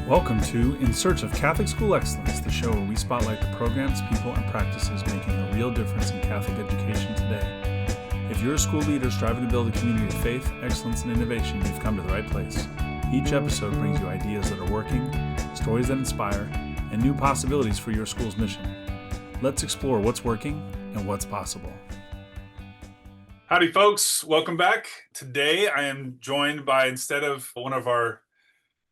Welcome to In Search of Catholic School Excellence, the show where we spotlight the programs, people, and practices making a real difference in Catholic education today. If you're a school leader striving to build a community of faith, excellence, and innovation, you've come to the right place. Each episode brings you ideas that are working, stories that inspire, and new possibilities for your school's mission. Let's explore what's working and what's possible. Howdy, folks. Welcome back. Today, I am joined by, instead of one of our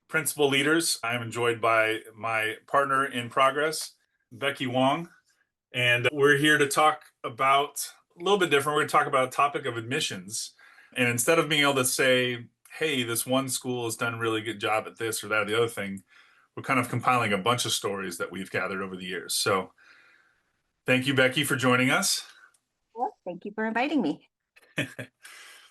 principal leaders, I am joined by my partner in progress, Becky Wong. And we're here to talk about a little bit different. We're going to talk about a topic of admissions. And instead of being able to say, hey, this one school has done a really good job at this or that or the other thing, we're kind of compiling a bunch of stories that we've gathered over the years. So thank you, Becky, for joining us. Well, thank you for inviting me.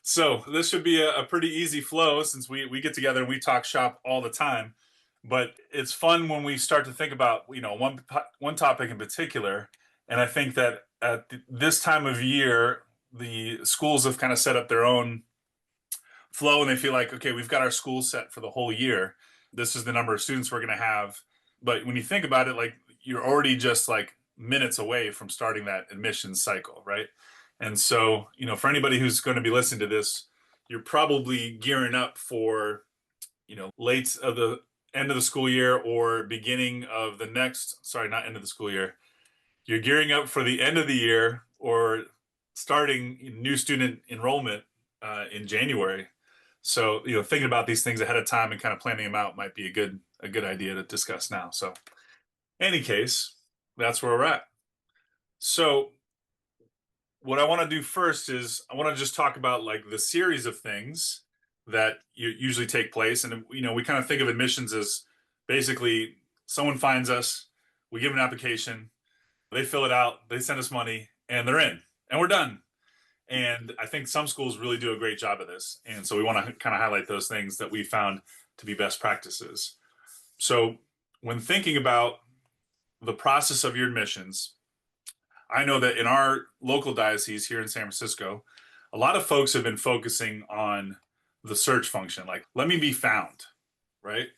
So this should be a pretty easy flow since we get together and we talk shop all the time. But it's fun when we start to think about, one topic in particular. And I think that at this time of year, the schools have kind of set up their own flow and they feel like, okay, we've got our school set for the whole year. This is the number of students we're going to have. But when you think about it, like you're already just like minutes away from starting that admissions cycle, right? And so, for anybody who's going to be listening to this, you're probably gearing up for, late of the end of the school year or beginning of the next, sorry, not end of the school year. You're gearing up for the end of the year or starting new student enrollment in January. So, thinking about these things ahead of time and kind of planning them out might be a good idea to discuss now. So, any case, that's where we're at. So, what I want to do first is I want to just talk about like the series of things that usually take place. And, we kind of think of admissions as basically someone finds us, we give an application, they fill it out, they send us money, and they're in, and we're done. And I think some schools really do a great job of this. And so we want to kind of highlight those things that we found to be best practices. So when thinking about the process of your admissions, I know that in our local diocese here in San Francisco, a lot of folks have been focusing on the search function, like let me be found, right?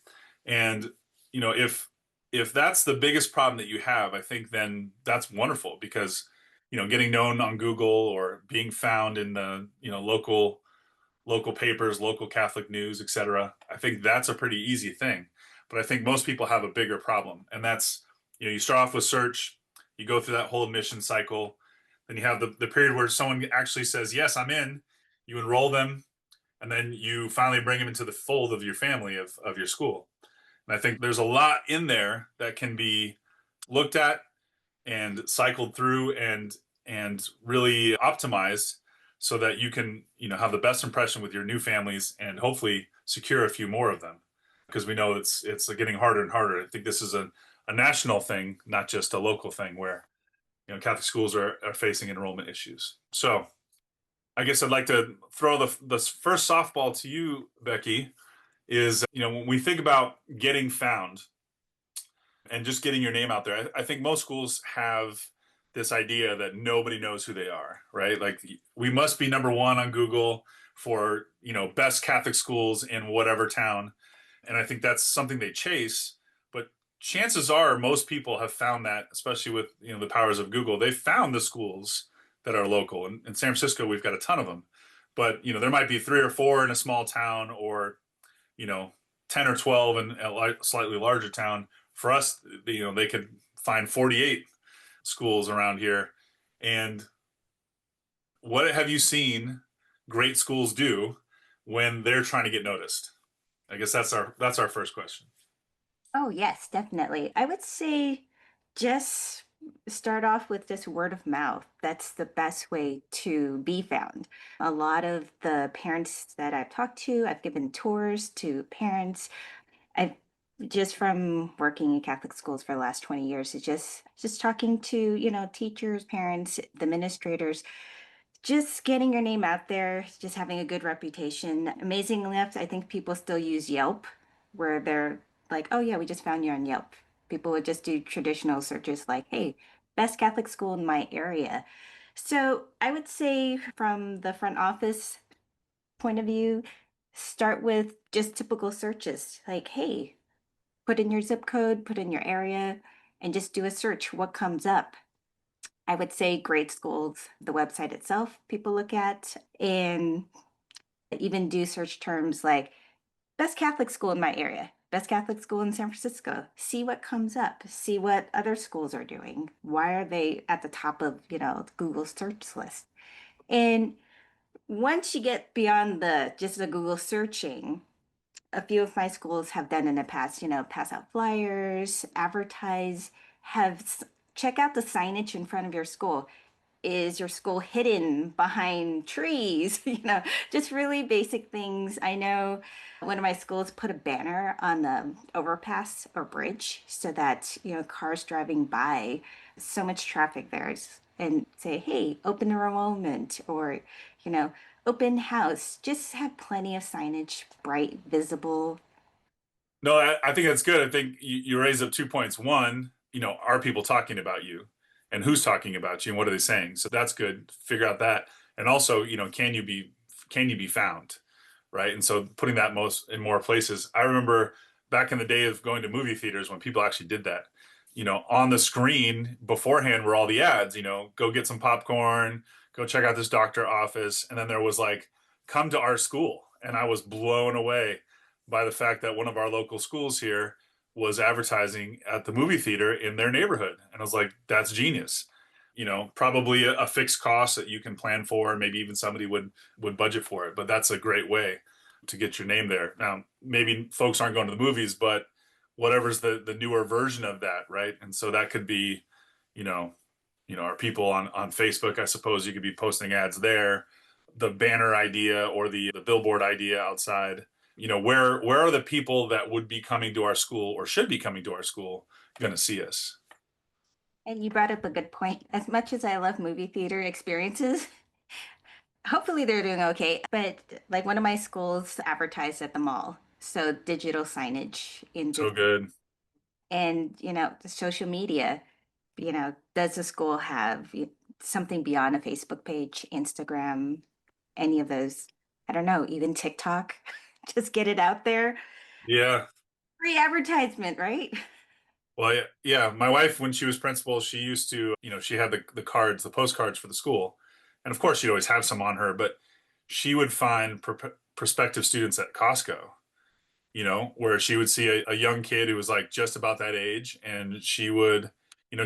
And if that's the biggest problem that you have, I think then that's wonderful because getting known on Google or being found in the local papers, local Catholic news, etc. I think that's a pretty easy thing. But I think most people have a bigger problem, and that's you start off with search, you go through that whole admission cycle, then you have the period where someone actually says, yes, I'm in, you enroll them, and then you finally bring them into the fold of your family of your school. And I think there's a lot in there that can be looked at and cycled through and really optimized so that you can have the best impression with your new families and hopefully secure a few more of them, because we know it's getting harder and harder. I think this is a national thing, not just a local thing where Catholic schools are facing enrollment issues. So I guess I'd like to throw the first softball to you, Becky, is when we think about getting found and just getting your name out there, I think most schools have this idea that nobody knows who they are, right? Like we must be number one on Google for best Catholic schools in whatever town. And I think that's something they chase, but chances are most people have found that, especially with the powers of Google, they've found the schools that are local. In San Francisco, we've got a ton of them, but there might be 3 or 4 in a small town, or 10 or 12 in a slightly larger town. For us, they could find 48 schools around here. And what have you seen great schools do when they're trying to get noticed? I guess that's our first question. Oh, yes, definitely. I would say just start off with just word of mouth. That's the best way to be found. A lot of the parents that I've talked to, I've given tours to parents. I've just from working in Catholic schools for the last 20 years, it's just talking to, teachers, parents, the administrators, just getting your name out there, just having a good reputation. Amazingly enough, I think people still use Yelp, where they're like, oh, yeah, we just found you on Yelp. People would just do traditional searches like, hey, best Catholic school in my area. So I would say from the front office point of view, start with just typical searches like, hey, Put in your zip code, put in your area, and just do a search. What comes up? I would say grade schools, the website itself, people look at, and even do search terms like best Catholic school in my area, best Catholic school in San Francisco. See what comes up, see what other schools are doing. Why are they at the top of, Google search list? And once you get beyond the just the Google searching, a few of my schools have done in the past, pass out flyers, advertise, check out the signage in front of your school. Is your school hidden behind trees? Just really basic things. I know one of my schools put a banner on the overpass or bridge so that, cars driving by, so much traffic there, and say, hey, open enrollment or, you know, open house. Just have plenty of signage, bright, visible. No, I think that's good. I think you raise up 2 points. One, are people talking about you, and who's talking about you, and what are they saying? So that's good. Figure out that, and also, can you be found, right? And so putting that most in more places. I remember back in the day of going to movie theaters when people actually did that. On the screen beforehand were all the ads. Go get some popcorn, go check out this doctor office, and then there was like, come to our school, and I was blown away by the fact that one of our local schools here was advertising at the movie theater in their neighborhood. And I was like, that's genius. Probably a fixed cost that you can plan for, and maybe even somebody would budget for it. But that's a great way to get your name there. Now, maybe folks aren't going to the movies, but whatever's the newer version of that, right? And so that could be, you know, our people on Facebook, I suppose you could be posting ads there, the banner idea or the billboard idea outside. Where are the people that would be coming to our school or should be coming to our school going to see us? And you brought up a good point. As much as I love movie theater experiences, hopefully they're doing okay. But like one of my schools advertised at the mall. So digital signage in So good. and the social media, does the school have something beyond a Facebook page, Instagram, any of those? I don't know, even TikTok. Just get it out there. Yeah. Free advertisement, right? Well, yeah, yeah. My wife, when she was principal, she used to, she had the cards, the postcards for the school. And of course, she'd always have some on her, but she would find prospective students at Costco, where she would see a young kid who was like just about that age, and she would,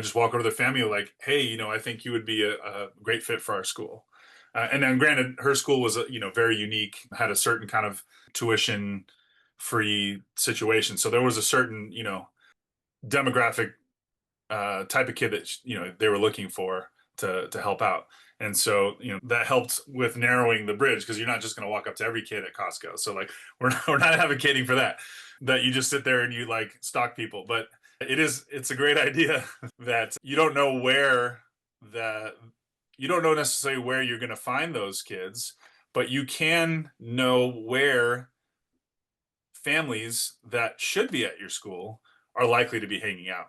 just walk over to the family like, hey, I think you would be a great fit for our school. And then, granted, her school was, very unique, had a certain kind of tuition free situation. So there was a certain, demographic type of kid that they were looking for to help out. And so that helped with narrowing the bridge because you're not just going to walk up to every kid at Costco. So like we're not advocating for that you just sit there and you like stalk people, but it's a great idea that that you don't know necessarily where you're going to find those kids, but you can know where families that should be at your school are likely to be hanging out.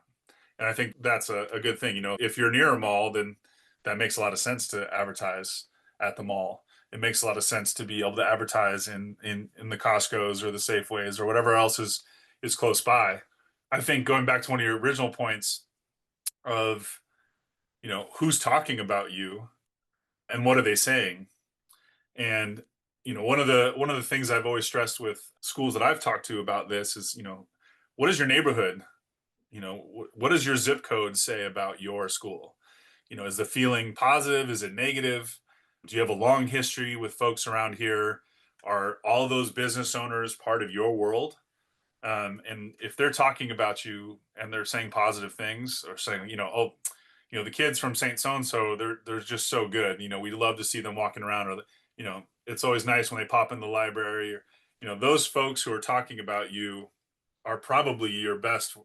And I think that's a good thing. If you're near a mall, then that makes a lot of sense to advertise at the mall. It makes a lot of sense to be able to advertise in the Costco's or the Safeways or whatever else is close by. I think going back to one of your original points of, who's talking about you and what are they saying? And one of the things I've always stressed with schools that I've talked to about this is, what is your neighborhood? What does your zip code say about your school? Is the feeling positive? Is it negative? Do you have a long history with folks around here? Are all those business owners part of your world? And if they're talking about you and they're saying positive things or saying, oh, the kids from Saint So and So, they're just so good. We love to see them walking around, or it's always nice when they pop in the library. Or those folks who are talking about you are probably your best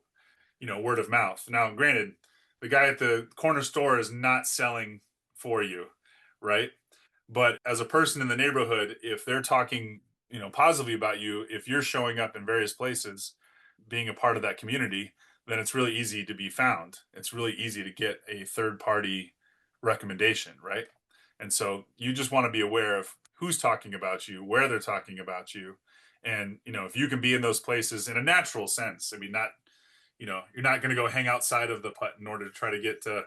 word of mouth. Now, granted, the guy at the corner store is not selling for you, right? But as a person in the neighborhood, if they're talking, positively about you, if you're showing up in various places, being a part of that community, then it's really easy to be found. It's really easy to get a third party recommendation, right? And so you just want to be aware of who's talking about you, where they're talking about you. And, if you can be in those places in a natural sense, I mean, not, you're not going to go hang outside of the putt in order to try to get to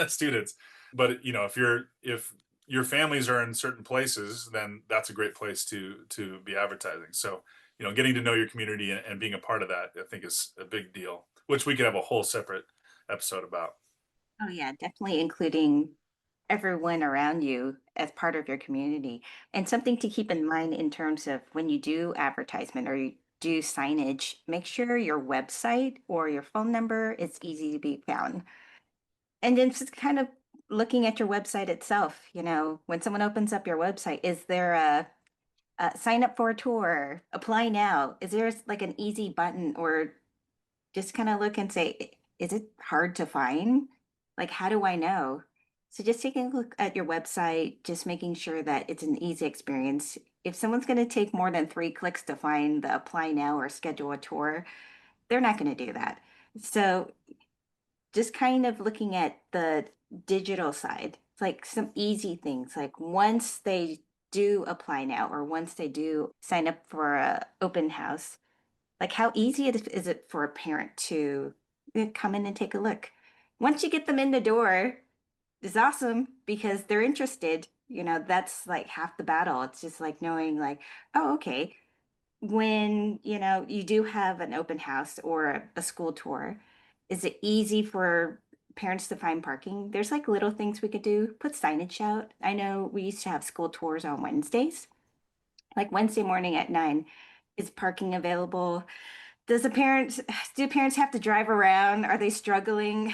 students. But, if your families are in certain places, then that's a great place to be advertising. So, getting to know your community and being a part of that, I think is a big deal, which we could have a whole separate episode about. Oh, yeah, definitely including everyone around you as part of your community. And something to keep in mind in terms of when you do advertisement or you do signage, make sure your website or your phone number is easy to be found. And then just kind of looking at your website itself, when someone opens up your website, is there a sign up for a tour, apply now? Is there like an easy button, or just kind of look and say, is it hard to find? Like, how do I know? So just taking a look at your website, just making sure that it's an easy experience. If someone's going to take more than 3 clicks to find the apply now or schedule a tour, they're not going to do that. So just kind of looking at the digital side, it's like some easy things. Like once they do apply now or once they do sign up for a open house, like, how easy is it for a parent to come in and take a look? Once you get them in the door, it's awesome because they're interested. That's like half the battle. It's just like knowing, like, oh, okay, when, you do have an open house or a school tour, is it easy for parents to find parking? There's like little things we could do. Put signage out. I know we used to have school tours on Wednesdays, like Wednesday morning at 9. Is parking available? Does the parents do parents have to drive around? Are they struggling?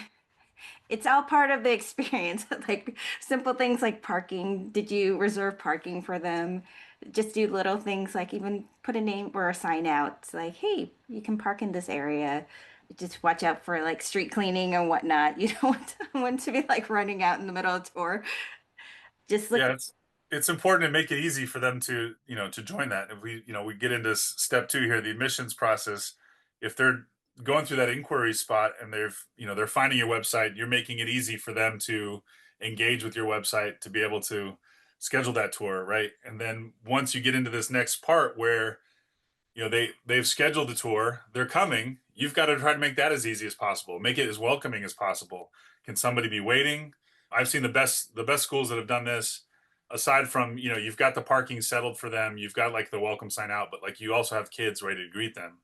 It's all part of the experience. Like simple things like parking. Did you reserve parking for them? Just do little things like even put a name or a sign out. It's like, hey, you can park in this area. Just watch out for like street cleaning and whatnot. You don't want to be like running out in the middle of a tour. Just look. Yeah, it's important to make it easy for them to join that. If we get into step two here, the admissions process, if they're going through that inquiry spot and they're finding your website, you're making it easy for them to engage with your website to be able to schedule that tour, right? And then once you get into this next part where they've scheduled the tour, they're coming, you've got to try to make that as easy as possible, make it as welcoming as possible. Can somebody be waiting? I've seen the best schools that have done this. Aside from, you've got the parking settled for them, you've got like the welcome sign out, but like you also have kids ready to greet them,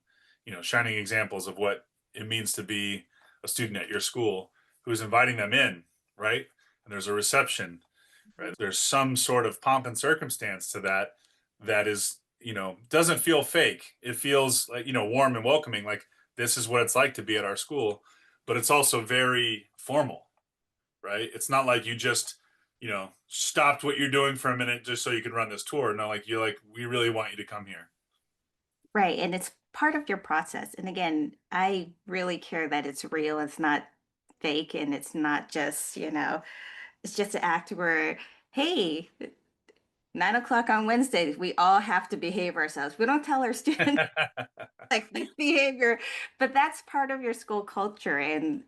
shining examples of what it means to be a student at your school, who's inviting them in, right? And there's a reception, right? There's some sort of pomp and circumstance to that, that is, doesn't feel fake. It feels like, warm and welcoming, like this is what it's like to be at our school. But it's also very formal, right? It's not like you just, stopped what you're doing for a minute just so you can run this tour. No, like you're like, we really want you to come here. Right. And it's part of your process. And again, I really care that it's real. It's not fake and it's not just, it's just an act where, hey, 9 o'clock on Wednesday, we all have to behave ourselves. We don't tell our students like this behavior, but that's part of your school culture. And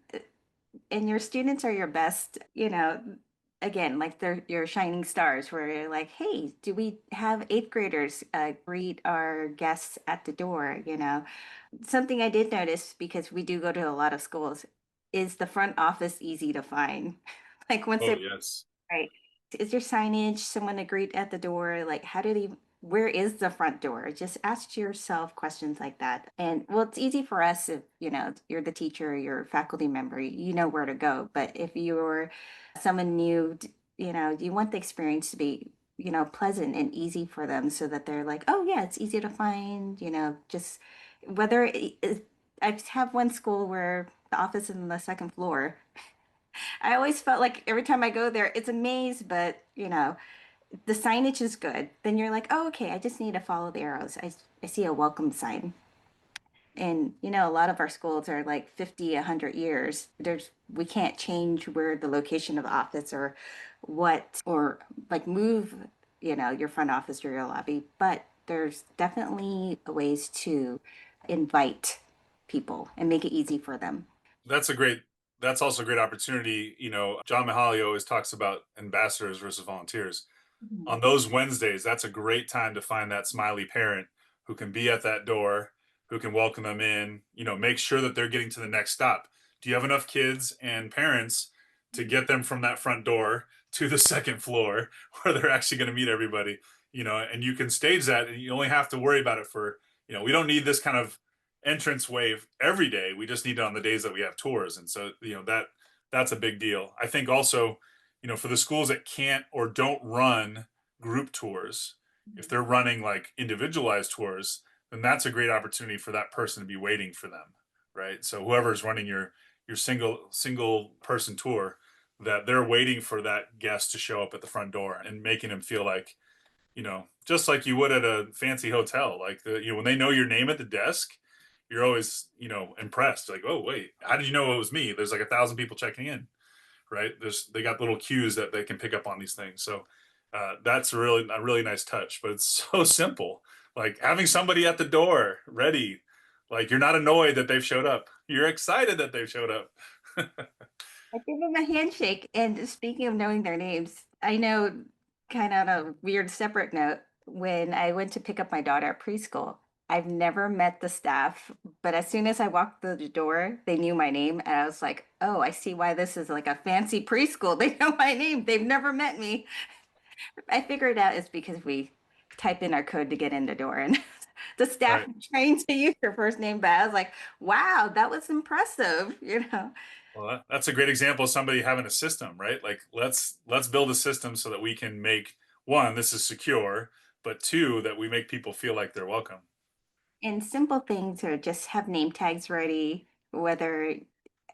your students are your best, again, like they're your shining stars where you're like, hey, do we have eighth graders greet our guests at the door? Something I did notice because we do go to a lot of schools is the front office easy to find. Like once Oh they yes. right. Is there signage, someone to greet at the door? Like, where is the front door? Just ask yourself questions like that. And well, it's easy for us if, you're the teacher, you're a faculty member, you know where to go. But if you're someone new, you want the experience to be, pleasant and easy for them so that they're like, oh, yeah, it's easy to find, just whether I have one school where the office is on the second floor. I always felt like every time I go there, it's a maze, but the signage is good. Then you're like, oh, okay, I just need to follow the arrows. I see a welcome sign. And a lot of our schools are like 50, 100 years. We can't change where the location of the office or what, or like move, your front office or your lobby. But there's definitely ways to invite people and make it easy for them. That's a great, that's also a great opportunity. John Mihaly always talks about ambassadors versus volunteers. Mhm. On those Wednesdays, that's a great time to find that smiley parent who can be at that door, who can welcome them in, make sure that they're getting to the next stop. Do you have enough kids and parents to get them from that front door to the second floor where they're actually going to meet everybody? And you can stage that, and you only have to worry about it for, we don't need this kind of entrance wave every day. We just need it on the days that we have tours. And so, that's a big deal. I think also, for the schools that can't or don't run group tours, if they're running like individualized tours, then that's a great opportunity for that person to be waiting for them, right? So whoever's running your single person tour, that they're waiting for that guest to show up at the front door and making them feel like, just like you would at a fancy hotel, like when they know your name at the desk, you're always, impressed. Like, oh wait, how did you know it was me? There's like 1,000 people checking in, right? They got little cues that they can pick up on these things. So that's a really nice touch, but it's so simple. Like having somebody at the door ready, like you're not annoyed that they've showed up. You're excited that they've showed up. I give them a handshake. And speaking of knowing their names, I know, kind of on a weird separate note, when I went to pick up my daughter at preschool, I've never met the staff, but as soon as I walked through the door, they knew my name. And I was like, oh, I see why this is like a fancy preschool. They know my name. They've never met me. I figured out it's because we type in our code to get in the door, and the staff Right. trained to use your first name. But I was like, wow, that was impressive, you know? Well, that's a great example of somebody having a system, right? Like let's build a system so that we can make, one, this is secure, but two, that we make people feel like they're welcome. And simple things are just have name tags ready, whether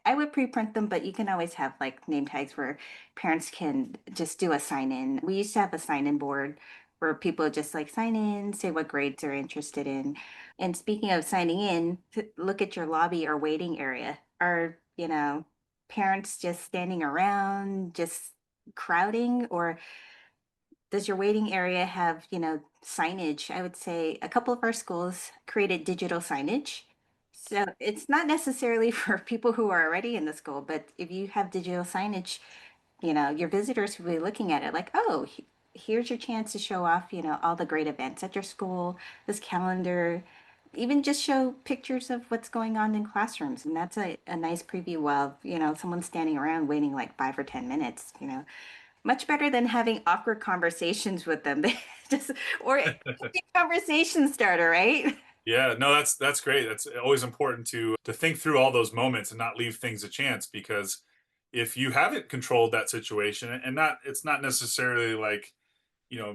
I would pre-print them, but you can always have like name tags where parents can just do a sign in. We used to have a sign in board where people just like sign in, say what grades they're interested in. And speaking of signing in, look at your lobby or waiting area. Are, parents just standing around, just crowding, or does your waiting area have, signage? I would say a couple of our schools created digital signage. So it's not necessarily for people who are already in the school, but if you have digital signage, your visitors will be looking at it like, oh, here's your chance to show off, all the great events at your school, this calendar, even just show pictures of what's going on in classrooms. And that's a nice preview while, someone's standing around waiting like 5 or 10 minutes, much better than having awkward conversations with them. They just, or a conversation starter, right? Yeah, no, that's great. That's always important to think through all those moments and not leave things a chance, because if you haven't controlled that situation, and not it's not necessarily like,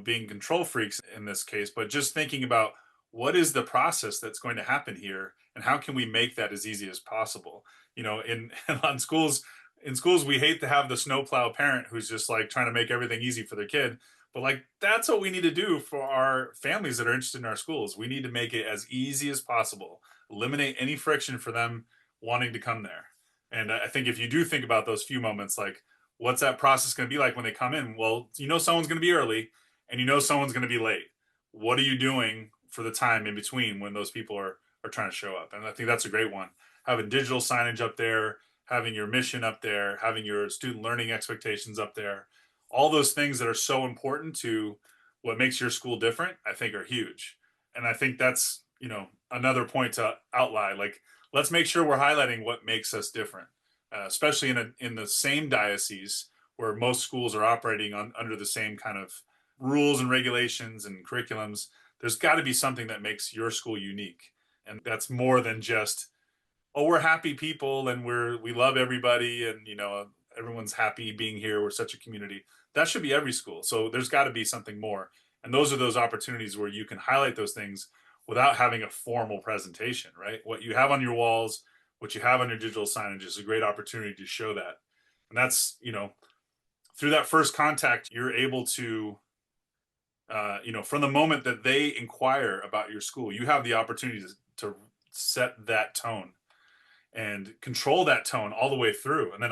being control freaks in this case, but just thinking about what is the process that's going to happen here and how can we make that as easy as possible. In on schools in schools we hate to have the snowplow parent who's just like trying to make everything easy for their kid, but like that's what we need to do for our families that are interested in our schools. We need to make it as easy as possible, eliminate any friction for them wanting to come there. And I think if you do think about those few moments, like what's that process going to be like when they come in? Well, someone's going to be early and someone's going to be late. What are you doing for the time in between when those people are trying to show up? And I think that's a great one. Having digital signage up there, having your mission up there, having your student learning expectations up there, all those things that are so important to what makes your school different, I think are huge. And I think that's, another point to outline. Like, let's make sure we're highlighting what makes us different, especially in the same diocese where most schools are operating under the same kind of rules and regulations and curriculums. There's got to be something that makes your school unique, and that's more than just, oh, we're happy people and we love everybody, and everyone's happy being here, we're such a community. That should be every school. So there's got to be something more, and those are those opportunities where you can highlight those things without having a formal presentation, right? What you have on your walls, what you have on your digital signage is a great opportunity to show that. And that's, through that first contact, you're able to, from the moment that they inquire about your school, you have the opportunity to set that tone and control that tone all the way through. And then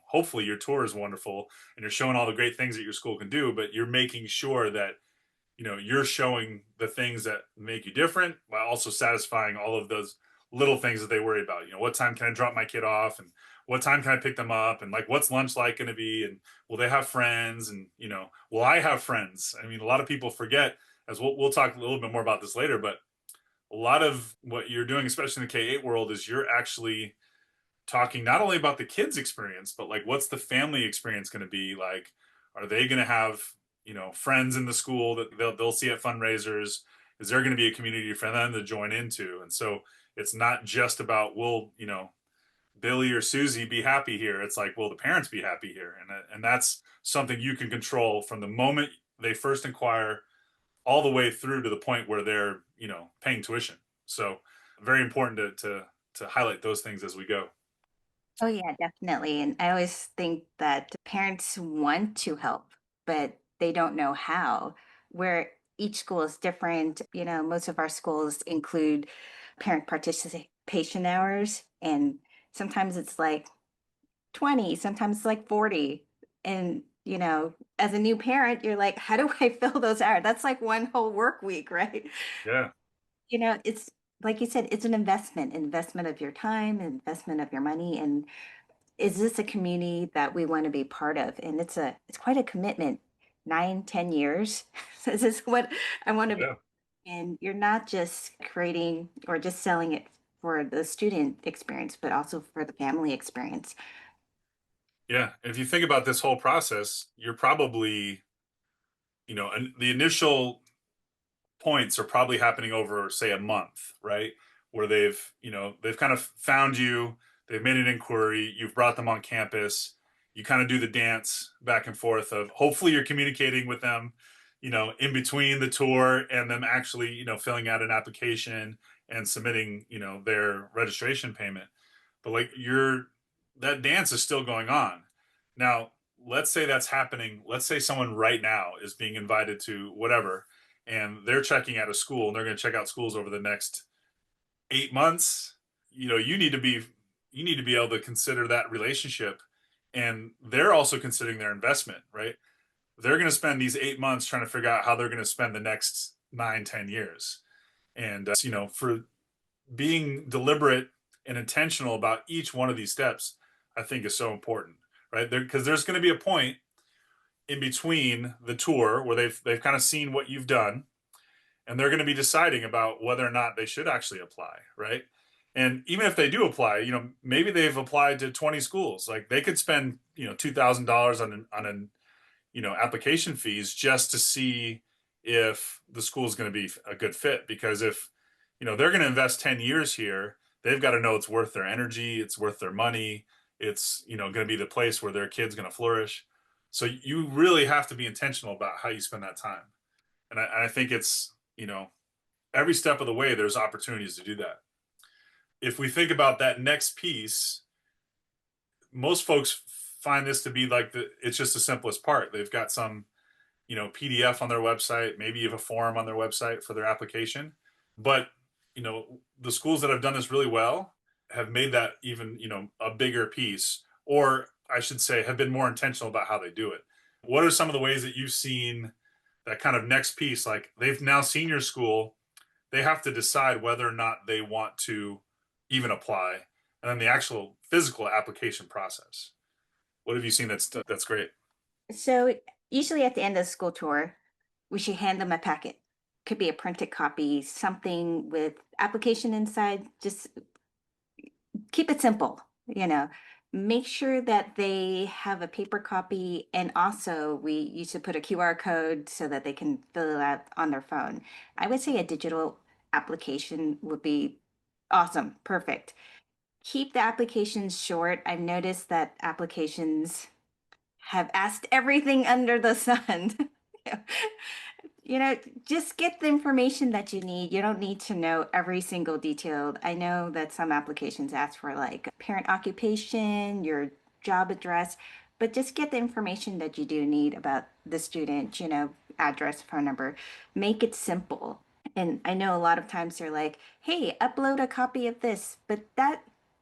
hopefully your tour is wonderful and you're showing all the great things that your school can do, but you're making sure that, you're showing the things that make you different while also satisfying all of those little things that they worry about. You know, what time can I drop my kid off, and what time can I pick them up, and like what's lunch like going to be, and will they have friends, and you know, will I have friends? I mean, a lot of people forget, as we'll talk a little bit more about this later, but a lot of what you're doing, especially in the K 8 world, is you're actually talking not only about the kids' experience, but like what's the family experience going to be like? Are they going to have, you know, friends in the school that they'll see at fundraisers? Is there going to be a community for them to join into? And so it's not just about, will, you know, Billy or Susie be happy here? It's like, will the parents be happy here? And that's something you can control from the moment they first inquire all the way through to the point where they're, you know, paying tuition. So very important to highlight those things as we go. Oh, yeah, definitely. And I always think that parents want to help, but they don't know how. Where each school is different. You know, most of our schools include parent participation hours, and sometimes it's like 20, sometimes it's like 40. And, you know, as a new parent, you're like, how do I fill those hours? That's like one whole work week, right? Yeah. You know, it's like you said, it's an investment of your time, investment of your money. And is this a community that we want to be part of? And it's quite a commitment. 9, 10 years. This is what I want to be. Yeah. And you're not just creating or just selling it for the student experience, but also for the family experience. Yeah. If you think about this whole process, you're probably, you know, the initial points are probably happening over, say, a month, right? Where they've, you know, they've kind of found you, they've made an inquiry, you've brought them on campus, you kind of do the dance back and forth of hopefully you're communicating with them, you know, in between the tour and them actually, you know, filling out an application and submitting, you know, their registration payment. But like that dance is still going on. Now, let's say that's happening. Let's say someone right now is being invited to whatever, and they're checking out a school and they're going to check out schools over the next 8 months. You know, you need to be able to consider that relationship, and they're also considering their investment, right? They're going to spend these 8 months trying to figure out how they're going to spend the next 9, 10 years. And you know, for being deliberate and intentional about each one of these steps, I think is so important, right? Because there's going to be a point in between the tour where they've kind of seen what you've done, and they're going to be deciding about whether or not they should actually apply, right? And even if they do apply, you know, maybe they've applied to 20 schools. Like they could spend, you know, $2,000 on an you know, application fees just to see if the school is going to be a good fit. Because if, you know, they're going to invest 10 years here, they've got to know it's worth their energy, it's worth their money, it's, you know, going to be the place where their kid's going to flourish. So you really have to be intentional about how you spend that time. And I think it's, you know, every step of the way, there's opportunities to do that. If we think about that next piece, most folks find this to be like it's just the simplest part. They've got some, you know, PDF on their website, maybe you have a form on their website for their application. But, you know, the schools that have done this really well have made that even, you know, a bigger piece, or I should say, have been more intentional about how they do it. What are some of the ways that you've seen that kind of next piece? Like they've now seen your school, they have to decide whether or not they want to even apply, and then the actual physical application process. What have you seen that's great? So usually at the end of the school tour, we should hand them a packet. Could be a printed copy, something with application inside. Just keep it simple, you know. Make sure that they have a paper copy, and also we used to put a QR code so that they can fill it out on their phone. I would say a digital application would be awesome, perfect. Keep the applications short. I've noticed that applications have asked everything under the sun. You know, just get the information that you need. You don't need to know every single detail. I know that some applications ask for like parent occupation, your job address, but just get the information that you do need about the student, you know, address, phone number. Make it simple. And I know a lot of times they're like, hey, upload a copy of this, but that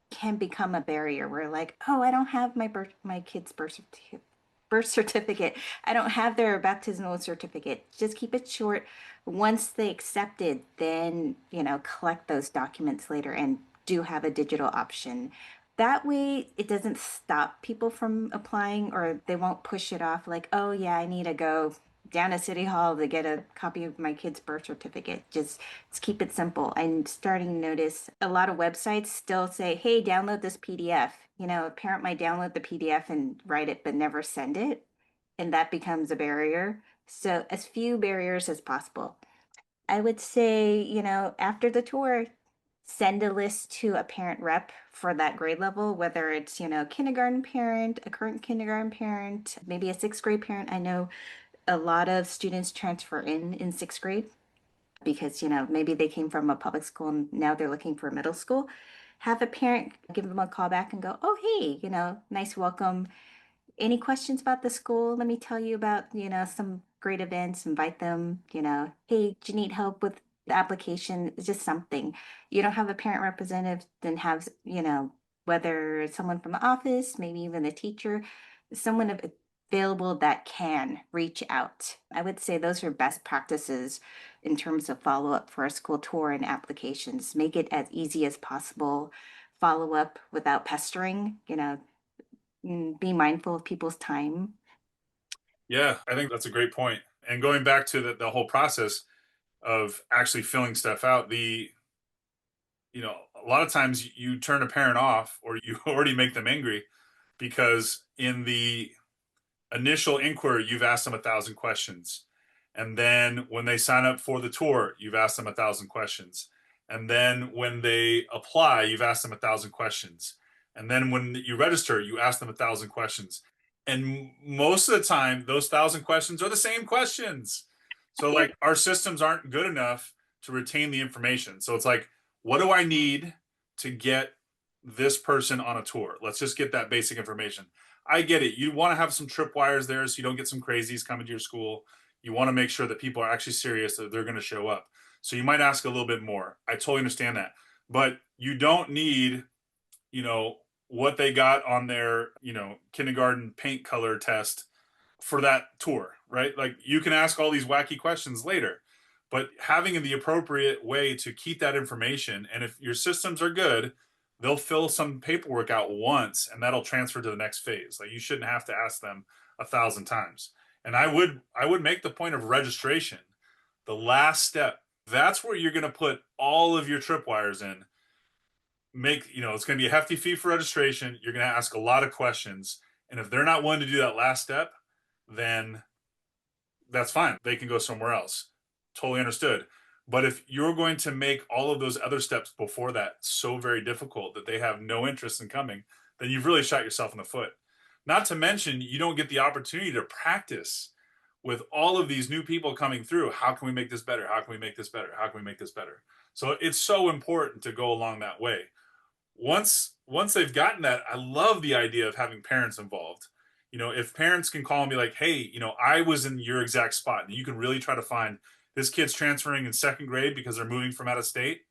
can become a barrier. We're like, oh, I don't have my kid's birth certificate. I don't have their baptismal certificate. Just keep it short. Once they accept it, then, you know, collect those documents later and do have a digital option. That way, it doesn't stop people from applying, or they won't push it off like, oh, yeah, I need to go down to City Hall to get a copy of my kid's birth certificate. Just let's keep it simple. I'm starting to notice a lot of websites still say, hey, download this PDF. You know, a parent might download the PDF and write it, but never send it. And that becomes a barrier. So, as few barriers as possible. I would say, after the tour, send a list to a parent rep for that grade level, whether it's, kindergarten parent, a current kindergarten parent, maybe a sixth grade parent. I know a lot of students transfer in sixth grade because, maybe they came from a public school and now they're looking for middle school. Have a parent give them a call back and go, oh, hey, nice welcome. Any questions about the school? Let me tell you about, some great events, invite them, hey, do you need help with the application? It's just something. You don't have a parent representative, then have, whether it's someone from the office, maybe even a teacher, someone available that can reach out. I would say those are best practices in terms of follow up for a school tour and applications. Make it as easy as possible. Follow up without pestering, be mindful of people's time. Yeah, I think that's a great point. And going back to the whole process of actually filling stuff out, a lot of times you turn a parent off or you already make them angry because in the initial inquiry, you've asked them 1,000 questions. And then when they sign up for the tour, you've asked them 1,000 questions. And then when they apply, you've asked them 1,000 questions. And then when you register, you ask them 1,000 questions. And most of the time, those 1,000 questions are the same questions. So, like, our systems aren't good enough to retain the information. So, it's like, what do I need to get this person on a tour? Let's just get that basic information. I get it. You want to have some tripwires there so you don't get some crazies coming to your school. You want to make sure that people are actually serious, that they're going to show up. So you might ask a little bit more. I totally understand that. But you don't need, you know, what they got on their, kindergarten paint color test for that tour, right? Like you can ask all these wacky questions later, but having the appropriate way to keep that information. And if your systems are good, they'll fill some paperwork out once and that'll transfer to the next phase. Like you shouldn't have to ask them 1,000 times. And I would make the point of registration, the last step. That's where you're going to put all of your tripwires in. It's going to be a hefty fee for registration. You're going to ask a lot of questions. And if they're not willing to do that last step, then that's fine. They can go somewhere else. Totally understood. But if you're going to make all of those other steps before that so very difficult that they have no interest in coming, then you've really shot yourself in the foot. Not to mention, you don't get the opportunity to practice with all of these new people coming through. How can we make this better? How can we make this better? How can we make this better? So it's so important to go along that way. Once they've gotten that, I love the idea of having parents involved. If parents can call and be like, hey, I was in your exact spot, and you can really try to find this kid's transferring in second grade because they're moving from out of state.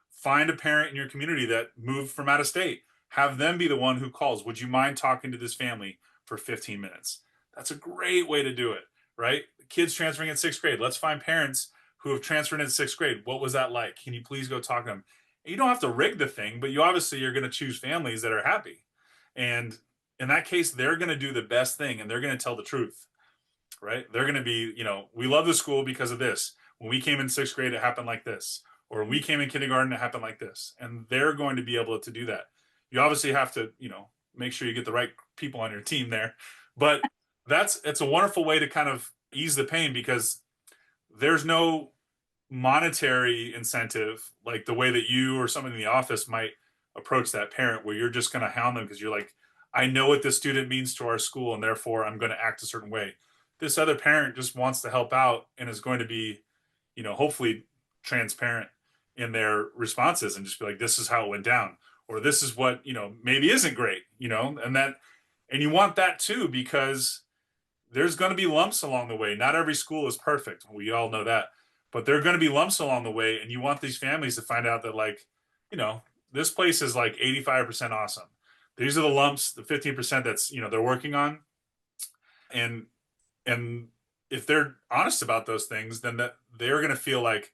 Find a parent in your community that moved from out of state. Have them be the one who calls. Would you mind talking to this family for 15 minutes? That's a great way to do it, right? Kids transferring in sixth grade. Let's find parents who have transferred in sixth grade. What was that like? Can you please go talk to them? You don't have to rig the thing, but you obviously are going to choose families that are happy. And in that case, they're going to do the best thing and they're going to tell the truth, right? They're going to be, we love the school because of this. When we came in sixth grade, it happened like this. Or when we came in kindergarten, it happened like this. And they're going to be able to do that. You obviously have to, make sure you get the right people on your team there. But it's a wonderful way to kind of ease the pain because there's no monetary incentive like the way that you or someone in the office might approach that parent where you're just going to hound them because you're like, I know what this student means to our school and therefore I'm going to act a certain way. This other parent just wants to help out and is going to be, hopefully transparent in their responses and just be like, this is how it went down, or this is what, maybe isn't great, and you want that too, because there's going to be lumps along the way. Not every school is perfect. We all know that. But there are going to be lumps along the way. And you want these families to find out that, like, this place is like 85% awesome. These are the lumps, the 15% that's, they're working on. And, and if they're honest about those things, then that they're going to feel like,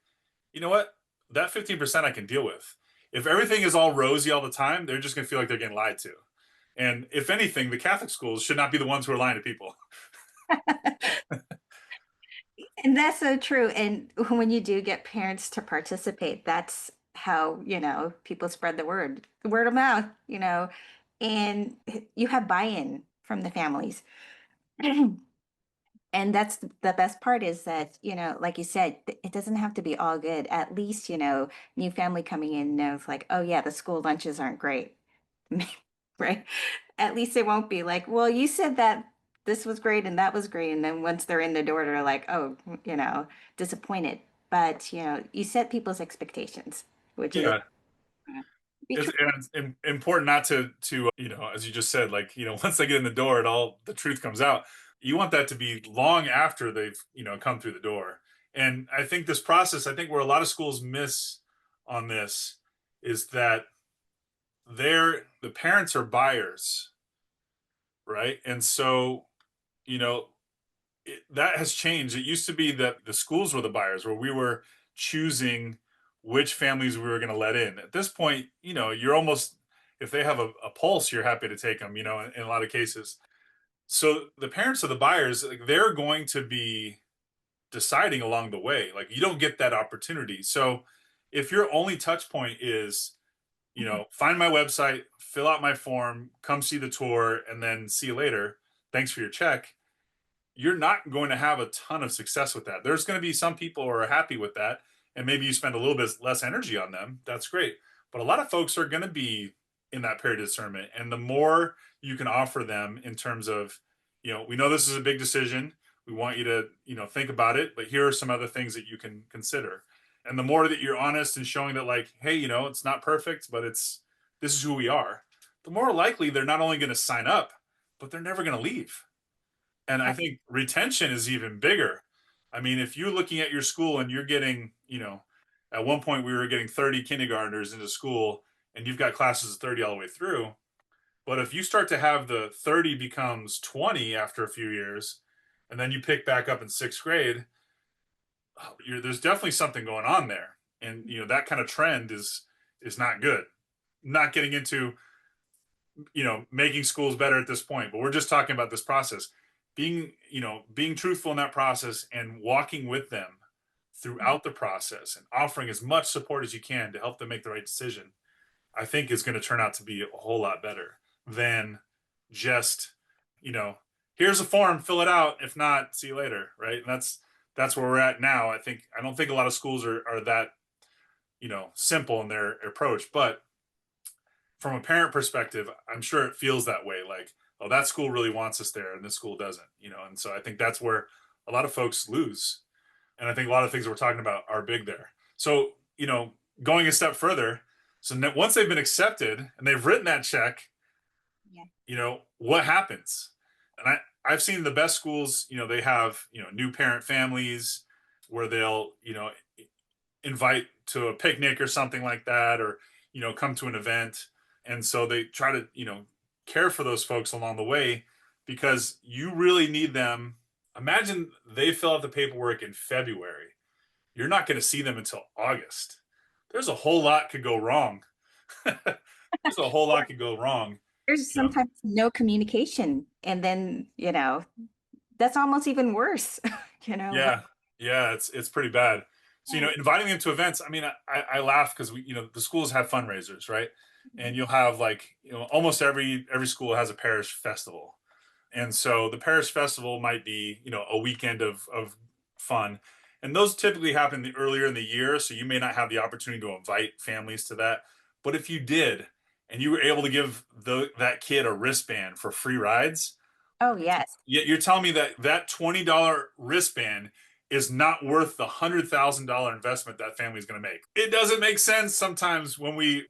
you know what, that 15% I can deal with. If everything is all rosy all the time, they're just going to feel like they're getting lied to. And if anything, the Catholic schools should not be the ones who are lying to people. And that's so true. And when you do get parents to participate, that's how, people spread the word of mouth, and you have buy-in from the families. And that's the best part is that, like you said, it doesn't have to be all good. At least, new family coming in knows like, oh yeah, the school lunches aren't great. Right? At least it won't be like, well, you said that this was great and that was great. And then once they're in the door, they're like, oh, disappointed. But, you set people's expectations, which is Yeah. be true. It's important not to as you just said, like, once they get in the door, it all the truth comes out. You want that to be long after they've come through the door. And I think this process, I think where a lot of schools miss on this is that the parents are buyers, right? And so you know that has changed. It used to be that the schools were the buyers, where we were choosing which families we were going to let in. At this point, you're almost, if they have a pulse, you're happy to take them, in a lot of cases. So the parents of the buyers, like, they're going to be deciding along the way. Like, you don't get that opportunity. So if your only touch point is, Mhm. find my website, fill out my form, come see the tour, and then see you later. Thanks for your check. You're not going to have a ton of success with that. There's going to be some people who are happy with that, and maybe you spend a little bit less energy on them. That's great. But a lot of folks are going to be in that period of discernment. And the more you can offer them in terms of, we know this is a big decision. We want you to, think about it, but here are some other things that you can consider. And the more that you're honest and showing that, like, hey, it's not perfect, but this is who we are, the more likely they're not only going to sign up, but they're never going to leave. And I think retention is even bigger. I mean, if you're looking at your school and you're getting, at one point we were getting 30 kindergartners into school and you've got classes of 30 all the way through. But if you start to have the 30 becomes 20 after a few years, and then you pick back up in sixth grade, there's definitely something going on there. And that kind of trend is not good. Not getting into making schools better at this point, but we're just talking about this process. Being truthful in that process and walking with them throughout the process and offering as much support as you can to help them make the right decision, I think is going to turn out to be a whole lot better than just, you know, here's a form, fill it out. If not, see you later. Right. And that's where we're at now. I don't think a lot of schools are that, simple in their approach, but from a parent perspective, I'm sure it feels that way. Like, oh, that school really wants us there, and this school doesn't. And so I think that's where a lot of folks lose. And I think a lot of things we're talking about are big there. So, going a step further, so once they've been accepted and they've written that check, Yeah. what happens? And I've seen the best schools, they have, new parent families where they'll, invite to a picnic or something like that, or come to an event. And so they try to care for those folks along the way, because you really need them. Imagine they fill out the paperwork in February. You're not going to see them until August. There's a whole lot could go wrong. There's a whole Or lot could go wrong. there's you know sometimes no communication. And then, that's almost even worse, yeah, yeah, it's pretty bad. So Yeah. inviting them to events, I mean, I laugh because we, the schools have fundraisers, right? And you'll have, like, almost every school has a parish festival. And so the parish festival might be, a weekend of fun. And those typically happen earlier in the year. So you may not have the opportunity to invite families to that. But if you did, and you were able to give that kid a wristband for free rides, Oh, yes. you're telling me that that $20 wristband is not worth the $100,000 investment that family is going to make. It doesn't make sense sometimes when we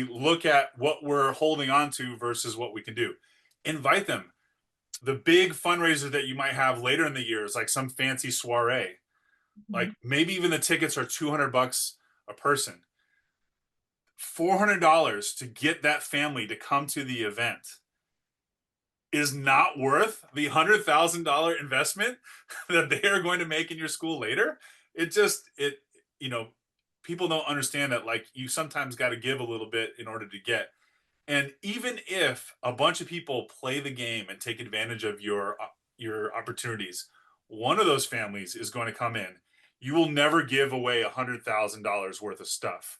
look at what we're holding on to versus what we can do. Invite them. The big fundraiser that you might have later in the year is like some fancy soiree. Like, Mhm. maybe even the tickets are $200 a person. $400 to get that family to come to the event is not worth the $100,000 investment that they are going to make in your school later. It just, you know, people don't understand that like you sometimes got to give a little bit in order to get. And even if a bunch of people play the game and take advantage of your opportunities, one of those families is going to come in. You will never give away $100,000 worth of stuff,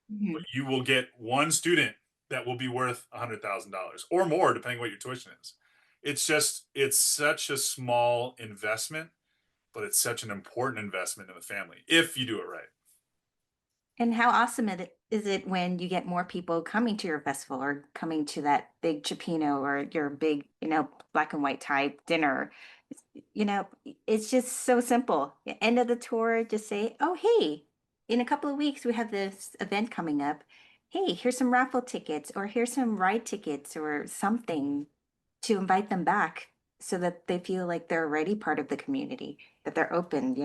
but Mhm. you will get one student that will be worth $100,000 or more, depending what your tuition is. It's such a small investment, but it's such an important investment in the family if you do it right. And how awesome is it when you get more people coming to your festival or coming to that big chipino or your big, black and white tie dinner? It's just so simple. End of the tour, just say, oh, hey, in a couple of weeks, we have this event coming up. Hey, here's some raffle tickets, or here's some ride tickets, or something to invite them back so that they feel like they're already part of the community, that they're open,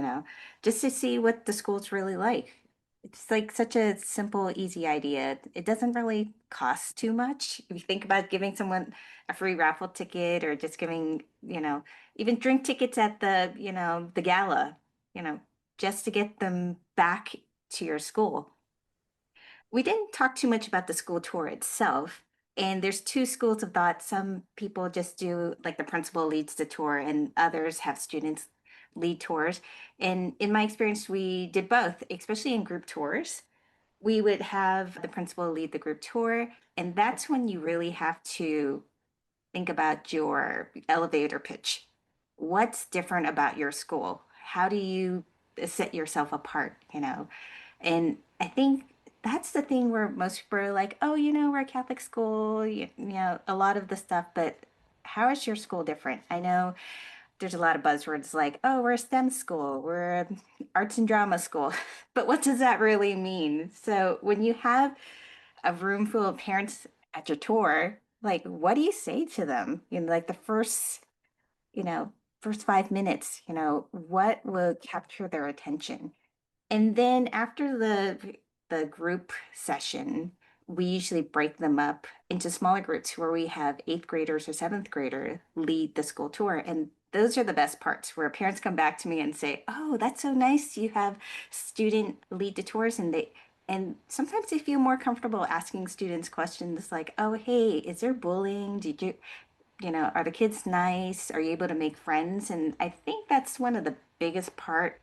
just to see what the school's really like. It's like such a simple, easy idea. It doesn't really cost too much. If you think about giving someone a free raffle ticket or just giving, even drink tickets at the gala, you know, just to get them back to your school. We didn't talk too much about the school tour itself. And there's two schools of thought. Some people just do like the principal leads the tour, and others have students lead tours. And in my experience, we did both, especially in group tours. We would have the principal lead the group tour, and that's when you really have to think about your elevator pitch. What's different about your school? How do you set yourself apart, And I think that's the thing where most people are like, oh, we're a Catholic school, a lot of the stuff, but how is your school different? I know there's a lot of buzzwords like, oh, we're a STEM school, we're a arts and drama school, but what does that really mean? So when you have a room full of parents at your tour, like, what do you say to them? Like the you know, first 5 minutes, what will capture their attention? And then after the group session, we usually break them up into smaller groups where we have eighth graders or seventh grader lead the school tour. And those are the best parts where parents come back to me and say, oh, that's so nice. You have student lead the tours and sometimes they feel more comfortable asking students questions like, oh, hey, is there bullying? Are the kids nice? Are you able to make friends? And I think that's one of the biggest part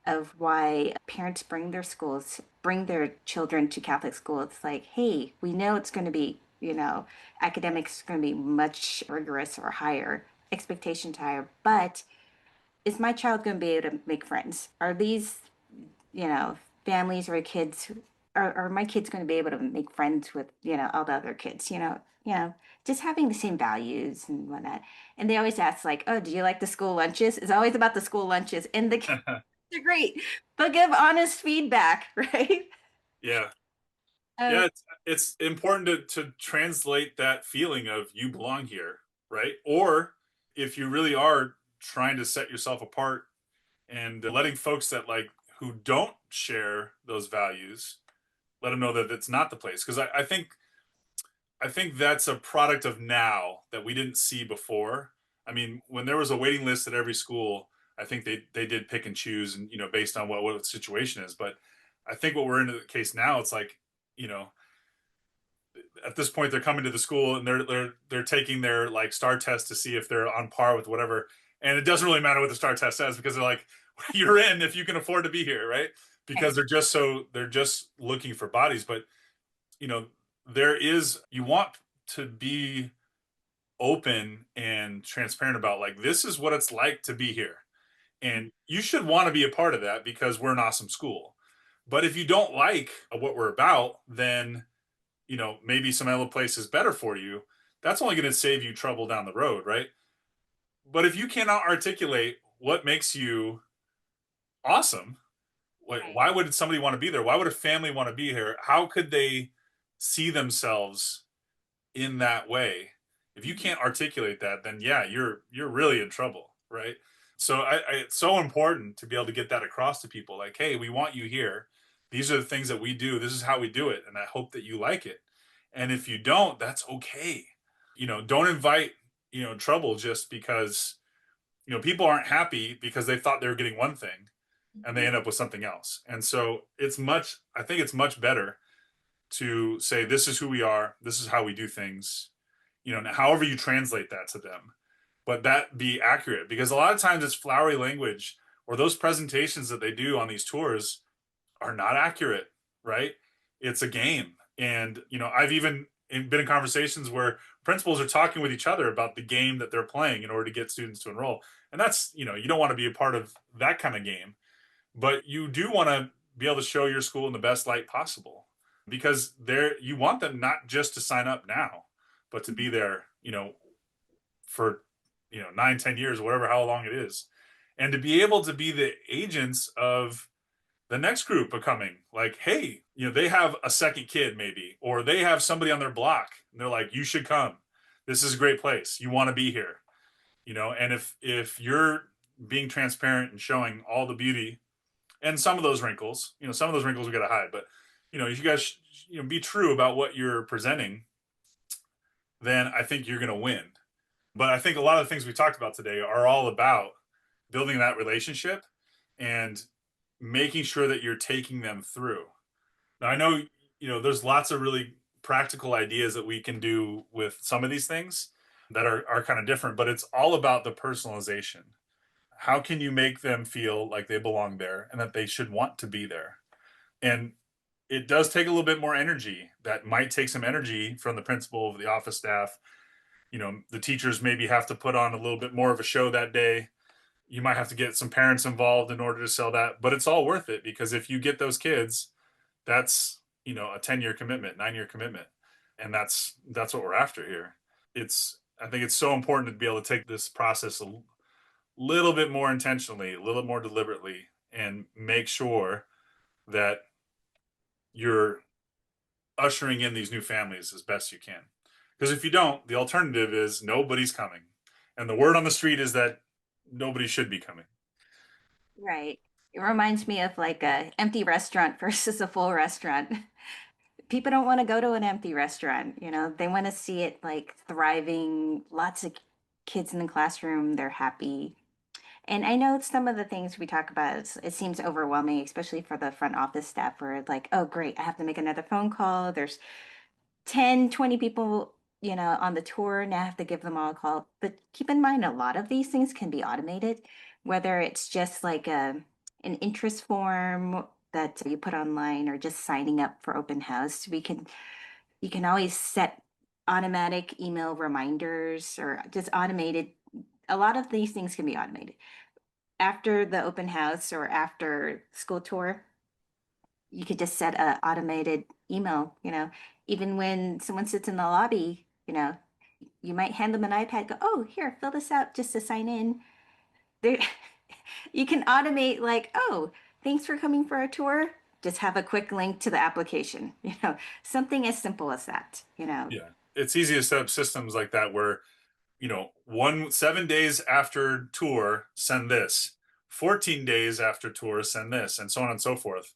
of why parents bring their children to Catholic school. It's like, hey, we know it's going to be, academics are going to be much rigorous or higher, expectations higher, but is my child going to be able to make friends? Are these, families or kids, are my kids going to be able to make friends with, all the other kids, just having the same values and whatnot. And they always ask like, oh, do you like the school lunches? It's always about the school lunches. And the kids are great. They'll give honest feedback, right? Yeah. Um, Yeah, it's important to translate that feeling of you belong here, right? Or if you really are trying to set yourself apart and letting folks that like who don't share those values, let them know that it's not the place. Because I think that's a product of now that we didn't see before. I mean, when there was a waiting list at every school, I think they did pick and choose, and based on what the situation is. But I think what we're in the case now, it's like you know at this point they're coming to the school and they're taking their like star test to see if they're on par with whatever, and it doesn't really matter what the star test says because they're like you're in if you can afford to be here, right? Because right. they're just looking for bodies. But you know there is, you want to be open and transparent about like this is what it's like to be here, and you should want to be a part of that because we're an awesome school. But if you don't like what we're about, then maybe some other place is better for you. That's only going to save you trouble down the road, right? But if you cannot articulate what makes you awesome, like Right. why would somebody want to be there? Why would a family want to be here? How could they see themselves in that way? If you Mhm. can't articulate that, then yeah, you're really in trouble, right? So it's so important to be able to get that across to people. Like, hey, we want you here. These are the things that we do. This is how we do it, and I hope that you like it. And if you don't, that's okay. Don't invite trouble just because people aren't happy because they thought they were getting one thing. and they end up with something else. And so I think it's much better to say, this is who we are, this is how we do things, however you translate that to them, but that be accurate, because a lot of times it's flowery language, or those presentations that they do on these tours are not accurate, right? It's a game. And, I've even been in conversations where principals are talking with each other about the game that they're playing in order to get students to enroll. And that's, you don't want to be a part of that kind of game, but you do want to be able to show your school in the best light possible, because you want them not just to sign up now, but to be there, for 9, 10 years, whatever, how long it is, and to be able to be the agents of the next group becoming like, hey, they have a second kid maybe, or they have somebody on their block and they're like, you should come, this is a great place, you want to be here. And if you're being transparent and showing all the beauty and some of those wrinkles, some of those wrinkles we got to hide, but if you guys be true about what you're presenting, then I think you're going to win. But I think a lot of the things we talked about today are all about building that relationship and making sure that you're taking them through. Now, I know, there's lots of really practical ideas that we can do with some of these things that are kind of different, but it's all about the personalization. How can you make them feel like they belong there and that they should want to be there? And it does take a little bit more energy. That might take some energy from the principal, the office staff. The teachers maybe have to put on a little bit more of a show that day. You might have to get some parents involved in order to sell that, but it's all worth it, because if you get those kids, that's, a 10-year commitment, 9-year commitment. And that's what we're after here. I think it's so important to be able to take this process a little bit more intentionally, a little more deliberately, and make sure that you're ushering in these new families as best you can. Because if you don't, the alternative is nobody's coming. And the word on the street is that nobody should be coming. Right. It reminds me of like a empty restaurant versus a full restaurant. People don't want to go to an empty restaurant, they want to see it like thriving, lots of kids in the classroom, they're happy. And I know some of the things we talk about, it seems overwhelming, especially for the front office staff, where it's like, oh, great, I have to make another phone call. There's 10, 20 people, on the tour, and I have to give them all a call. But keep in mind, a lot of these things can be automated, whether it's just like an interest form that you put online or just signing up for open house. You can always set automatic email reminders or just automated. A lot of these things can be automated. After the open house or after school tour, you could just set a automated email, even when someone sits in the lobby, you might hand them an iPad, go, oh, here, fill this out just to sign in. There, you can automate like, oh, thanks for coming for a tour. Just have a quick link to the application, something as simple as that. Yeah. It's easy to set up systems like that where, 7 days after tour, send this. 14 days after tour, send this, and so on and so forth.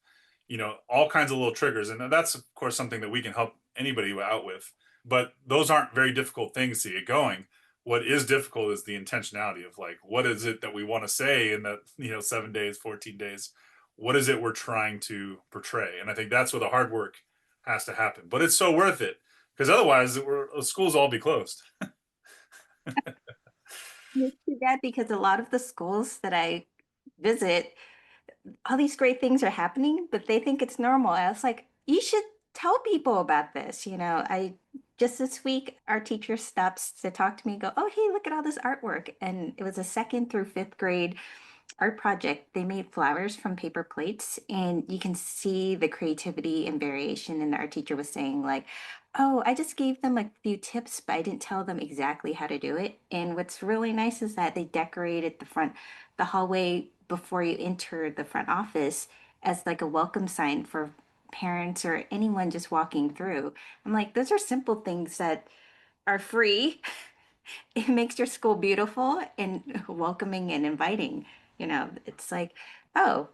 All kinds of little triggers. And that's, of course, something that we can help anybody out with. But those aren't very difficult things to get going. What is difficult is the intentionality of like, what is it that we want to say in that, 7 days, 14 days? What is it we're trying to portray? And I think that's where the hard work has to happen. But it's so worth it, because otherwise, schools all be closed. It's too bad because a lot of the schools that I visit, all these great things are happening, but they think it's normal. I was like, you should tell people about this. I just this week, our teacher stops to talk to me, and go, oh, hey, look at all this artwork. And it was a second through fifth grade art project. They made flowers from paper plates, and you can see the creativity and variation. And our teacher was saying, like, oh, I just gave them a few tips, but I didn't tell them exactly how to do it. And what's really nice is that they decorated the hallway before you enter the front office as like a welcome sign for parents or anyone just walking through. I'm like, those are simple things that are free. It makes your school beautiful and welcoming and inviting. It's like, oh,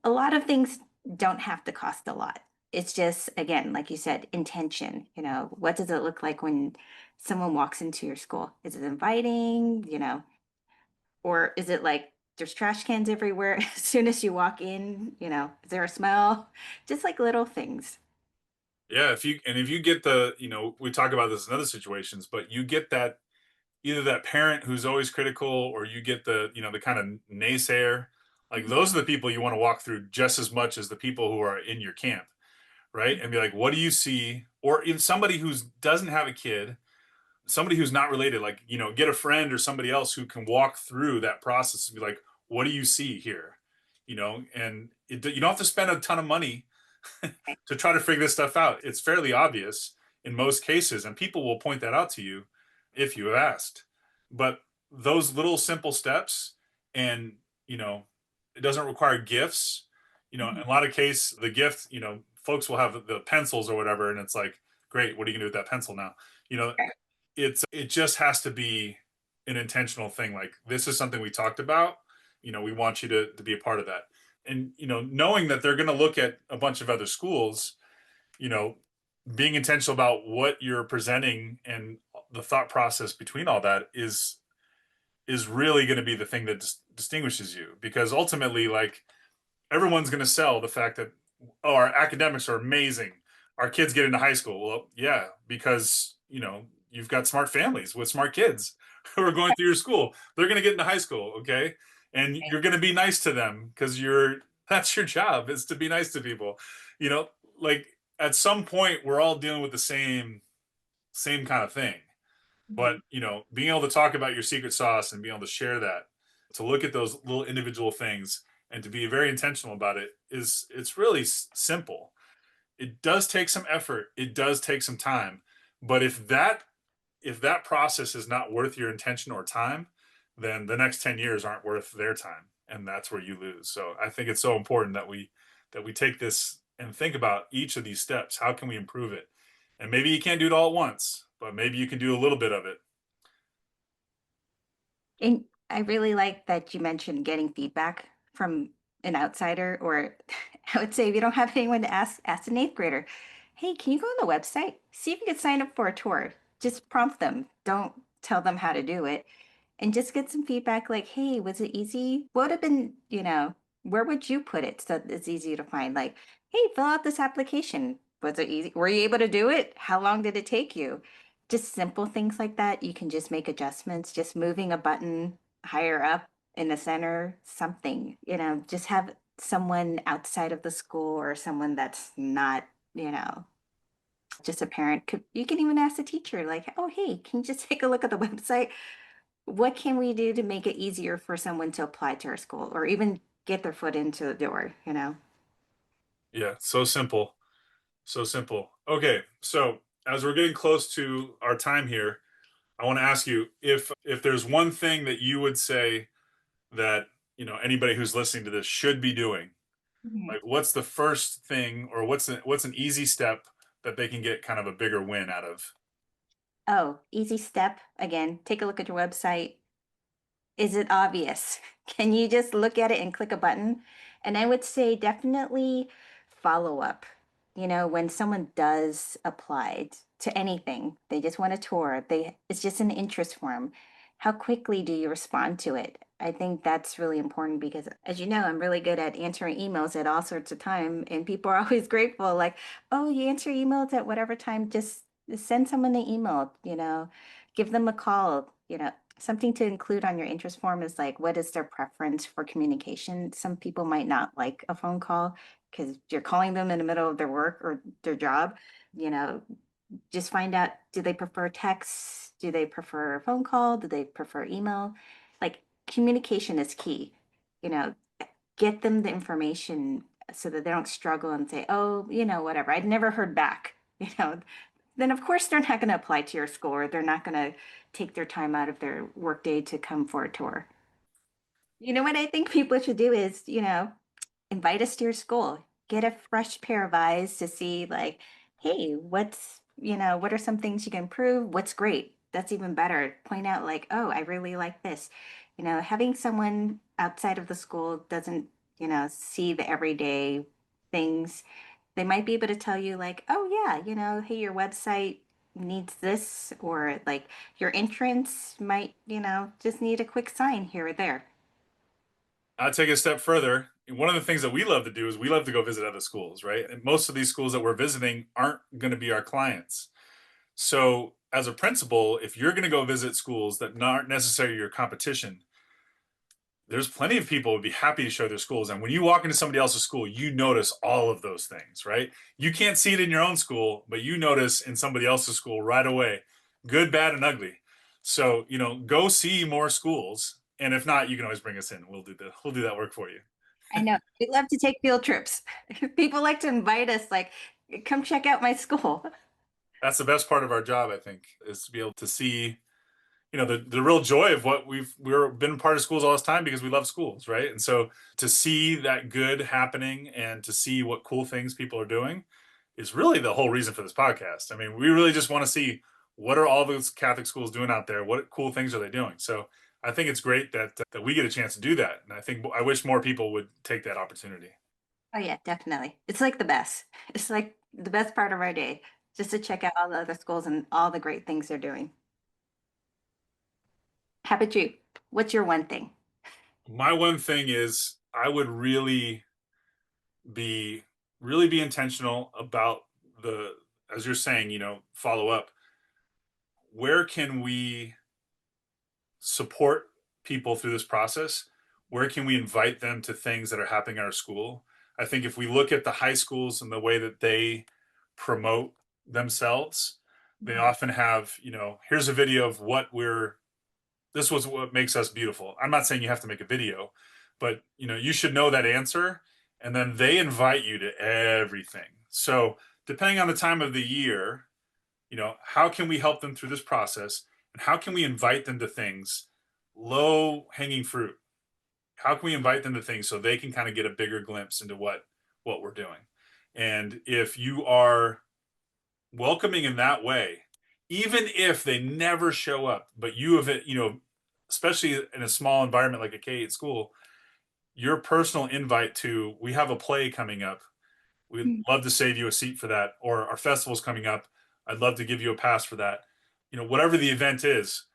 a lot of things don't have to cost a lot. It's just, again, like you said, intention. What does it look like when someone walks into your school? Is it inviting, or is it like there's trash cans everywhere. As soon as you walk in, is there a smell? Just like little things. Yeah, if you get the, we talk about this in other situations, but you get that either that parent who's always critical or you get the, the kind of naysayer, like Mhm. those are the people you want to walk through just as much as the people who are in your camp, right? And be like, what do you see? Or if somebody who doesn't have a kid, somebody who's not related, like, get a friend or somebody else who can walk through that process and be like, what do you see here? And you don't have to spend a ton of money to try to figure this stuff out. It's fairly obvious in most cases, and people will point that out to you if you have asked. But those little simple steps, and it doesn't require gifts. In Mhm. a lot of cases, the gift, folks will have the pencils or whatever, and it's like, great, what are you gonna do with that pencil now? You know, Right. it just has to be an intentional thing. Like, this is something we talked about. We want you to be a part of that. And knowing that they're going to look at a bunch of other schools, you know being intentional about what you're presenting and the thought process between all that is really going to be the thing that distinguishes you, because ultimately, like, everyone's going to sell the fact that, oh, our academics are amazing, our kids get into high school. Well, yeah, because you've got smart families with smart kids who are going through your school. They're going to get into high school, okay, and you're going to be nice to them because that's your job, is to be nice to people. you know like, at some point we're all dealing with the same kind of thing. But Mhm. being able to talk about your secret sauce and being able to share that, to look at those little individual things and to be very intentional about it, it's really simple. It does take some effort, it does take some time, but if that process is not worth your intention or time, then the next 10 years aren't worth their time, and that's where you lose. So I think it's so important that we take this and think about each of these steps. How can we improve it? And maybe you can't do it all at once, but maybe you can do a little bit of it. And I really like that you mentioned getting feedback from an outsider, or I would say if you don't have anyone to ask an eighth grader, hey, can you go on the website? See if you can sign up for a tour. Just prompt them. Don't tell them how to do it. And just get some feedback like, hey, was it easy? What would have been, where would you put it so it's easy to find? Like, hey, fill out this application. Was it easy? Were you able to do it? How long did it take you? Just simple things like that. You can just make adjustments, just moving a button higher up in the center, something, just have someone outside of the school or someone that's not, you know, just a parent. You can even ask the teacher, like, oh, hey, can you just take a look at the website? What can we do to make it easier for someone to apply to our school or even get their foot into the door? Yeah, so simple. So simple. Okay, so as we're getting close to our time here, I want to ask you if there's one thing that you would say that anybody who's listening to this should be doing. Mhm. Like, what's the first thing, or what's an easy step that they can get kind of a bigger win out of? Oh, easy step. Again, take a look at your website. Is it obvious? Can you just look at it and click a button? And I would say definitely follow up. When someone does apply to anything, they just want a tour, it's just an interest form. How quickly do you respond to it? I think that's really important because, as you know, I'm really good at answering emails at all sorts of time, and people are always grateful. Like, oh, you answer emails at whatever time, just send someone the email, give them a call. Something to include on your interest form is like, what is their preference for communication? Some people might not like a phone call because you're calling them in the middle of their work or their job. You know, just find out, do they prefer text? Do they prefer a phone call? Do they prefer email? Like, communication is key. You know, get them the information so that they don't struggle and say, oh, whatever. I'd never heard back. Then of course they're not going to apply to your school, or they're not going to take their time out of their workday to come for a tour. What I think people should do is, invite us to your school, get a fresh pair of eyes to see, like, hey, what are some things you can improve? What's great? That's even better. Point out, like, oh, I really like this. Having someone outside of the school doesn't, see the everyday things. They might be able to tell you, like, oh, yeah, hey, your website needs this, or like your entrance might, just need a quick sign here or there. I'll take it a step further. One of the things that we love to do is we love to go visit other schools, right? And most of these schools that we're visiting aren't going to be our clients. So, as a principal, if you're going to go visit schools that aren't necessarily your competition, there's plenty of people who would be happy to show their schools. And when you walk into somebody else's school, you notice all of those things, right? You can't see it in your own school, but you notice in somebody else's school right away, good, bad, and ugly. So, go see more schools. And if not, you can always bring us in. We'll do that work for you. I know. We love to take field trips. People like to invite us, like, come check out my school. That's the best part of our job, I think, is to be able to see the real joy of what we've been part of schools all this time because we love schools, right? And so to see that good happening and to see what cool things people are doing is really the whole reason for this podcast. I mean, we really just want to see what are all those Catholic schools doing out there, what cool things are they doing. So I think it's great that we get a chance to do that, and I wish more people would take that opportunity. Oh yeah, definitely. It's like the best. It's like the best part of our day, just to check out all the other schools and all the great things they're doing. How about you? What's your one thing? My one thing is I would be really be intentional about the as you're saying, follow up. Where can we support people through this process? Where can we invite them to things that are happening at our school? I think if we look at the high schools and the way that they promote themselves, they Mhm. often have, here's a video of this was what makes us beautiful. I'm not saying you have to make a video, but you should know that answer. And then they invite you to everything. So depending on the time of the year, how can we help them through this process? And how can we invite them to things, low hanging fruit? How can we invite them to things so they can kind of get a bigger glimpse into what we're doing? And if you are welcoming in that way, even if they never show up, but you have it, especially in a small environment like a K-8 school, your personal invite to, we have a play coming up. We'd Mm. love to save you a seat for that. Or our festival's coming up. I'd love to give you a pass for that. Whatever the event is,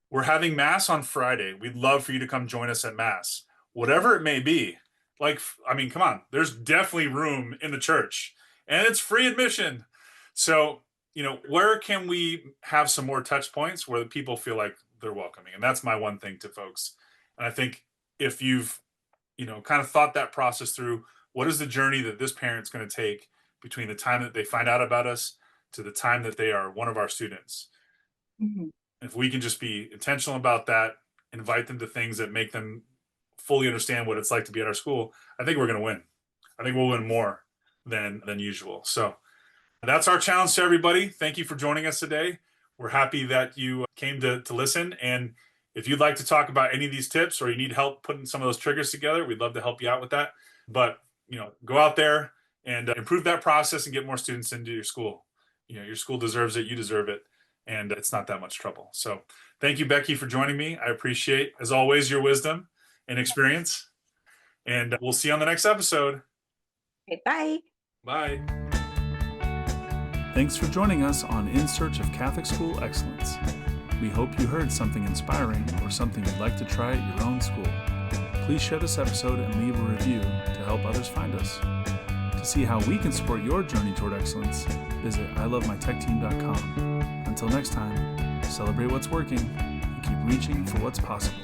we're having mass on Friday. We'd love for you to come join us at mass, whatever it may be. Like, I mean, come on, there's definitely room in the church and it's free admission. So, where can we have some more touch points where the people feel like they're welcoming? And that's my one thing to folks. And I think if you've, kind of thought that process through, what is the journey that this parent's going to take between the time that they find out about us to the time that they are one of our students? Mhm. If we can just be intentional about that, invite them to things that make them fully understand what it's like to be at our school, I think we're going to win. I think we'll win more than usual. So that's our challenge to everybody. Thank you for joining us today. We're happy that you came to listen. And if you'd like to talk about any of these tips or you need help putting some of those triggers together, we'd love to help you out with that. But, go out there and improve that process and get more students into your school. Your school deserves it. You deserve it. And it's not that much trouble. So thank you, Becky, for joining me. I appreciate, as always, your wisdom and experience. And we'll see you on the next episode. Okay, bye. Bye. Thanks for joining us on In Search of Catholic School Excellence. We hope you heard something inspiring or something you'd like to try at your own school. Please share this episode and leave a review to help others find us. To see how we can support your journey toward excellence, visit ilovemytechteam.com. Until next time, celebrate what's working and keep reaching for what's possible.